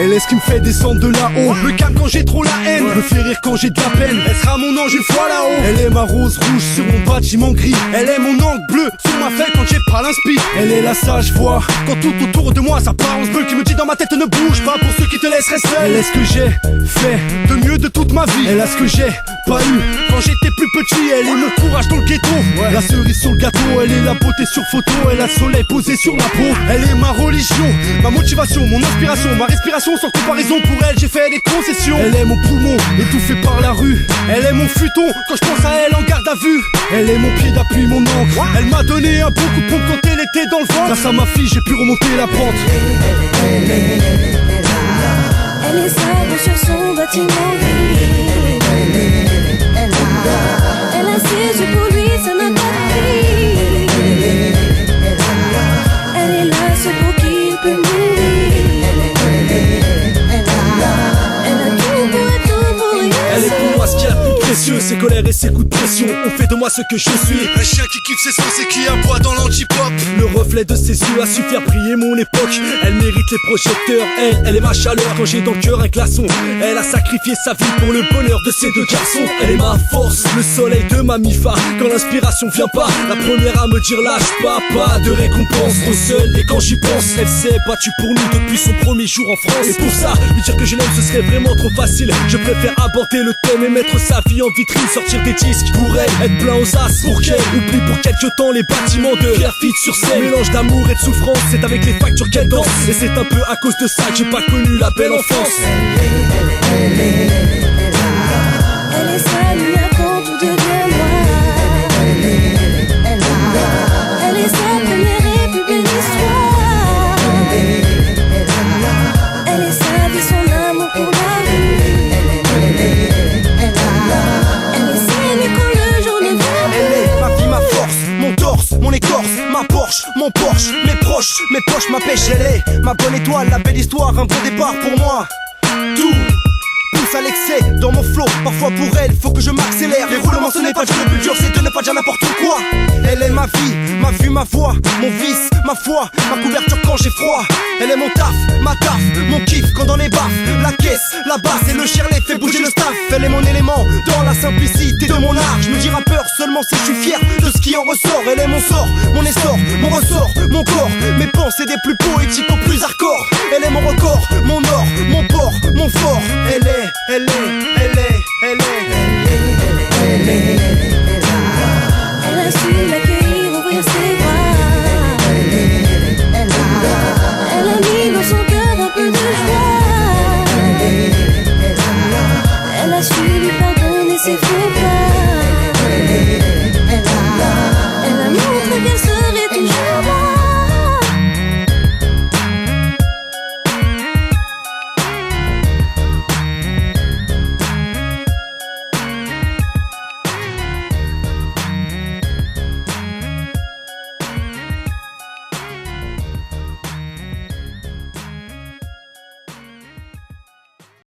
Elle est ce qui me fait descendre de là-haut, me calme quand j'ai trop la haine, me fait rire quand j'ai de la peine. Elle sera mon ange une fois là-haut. Elle est ma rose rouge sur mon bâtiment gris. Elle est mon angle bleu sur ma feuille quand j'ai pas l'inspi. Elle est la sage voix quand tout autour de moi ça parle en se qui me dit dans ma tête ne bouge pas pour ceux qui te laisseraient seul. Elle est ce que j'ai fait de mieux de toute ma vie. Elle a ce que j'ai pas eu quand j'étais plus petit. Elle est mon courage dans le ghetto, la cerise sur le gâteau. Elle est la beauté sur photo, elle a le soleil posé sur ma peau. Elle est ma religion, ma motivation, mon inspiration, ma respiration sans comparaison. Pour elle j'ai fait des concessions. Elle est mon poumon, étouffé par la rue. Elle est mon futon, quand je pense à elle en garde à vue. Elle est mon pied d'appui, mon encre. Elle m'a donné un bon coup de pompe quand elle était dans le vent. Grâce à ma fille j'ai pu remonter la pente. Elle est sobre sur son bâtiment gris. Elle a ses yeux pour lui, ça n'a pas de prix. Elle est là, c'est pour qui il peut mourir. Elle a tout pour être tout pour rien. Elle est pour moi ce qu'il y a de plus précieux, ses colères et ses coups de pression ont fait de moi ce que je suis. Un chien qui kiffe ses sens et qui aboie dans l'antipop. Le reflet de ses yeux a su faire briller mon époque. Elle mérite les projecteurs, elle est ma chaleur quand j'ai dans le cœur un glaçon. Elle a sacrifié sa vie pour le bonheur de ses deux garçons. Elle est ma force, le soleil de ma mifa. Quand l'inspiration vient pas, la première à me dire lâche pas de récompense. Trop seul et quand j'y pense, elle s'est battue pour nous depuis son premier jour en France. Et pour ça, lui dire que je l'aime ce serait vraiment trop facile. Je préfère aborder le thème et mettre sa vie en vitrine. Sortir des disques pour elle, être plein aux as pour qu'elle oublie pour quelque temps les bâtiments de Pierre Fit sur scène. Mélange d'amour et de souffrance, c'est avec les factures qu'elle danse. Et c'est un peu à cause de ça que j'ai pas connu la belle enfance. Elle est sa lumière quand tout devient noir. Elle est sa première et plus belle histoire. Elle est sa vie, son amour pour la rue. Elle est celle quand le jour ne vient plus. Elle est ma vie, ma force, mon torse, mon écorce, ma Porsche, mon Porsche, mes proches, mes poches, ma pêche. Elle est ma bonne étoile, la belle histoire, un bon départ pour moi. Tout pousse à l'excès dans mon flow. Parfois pour elle, faut que je m'accélère. Les roulements, ce n'est pas dire le plus dur, c'est de ne pas dire n'importe quoi. Elle est ma vie, ma vue, ma voix, mon vice, ma foi, ma couverture quand j'ai froid. Elle est mon taf, ma taf, mon kiff quand dans les baffes. La caisse, la basse et le Shirley fait bouger le staff. Elle est mon élément dans la simplicité de mon art. Je me dis rappeur seulement si je suis fier de ce qui en ressort. Elle est mon sort, mon essor, mon ressort, mon corps. Mes pensées des plus poétiques aux plus hardcore. Elle est mon record, mon or, mon port, mon fort. Elle est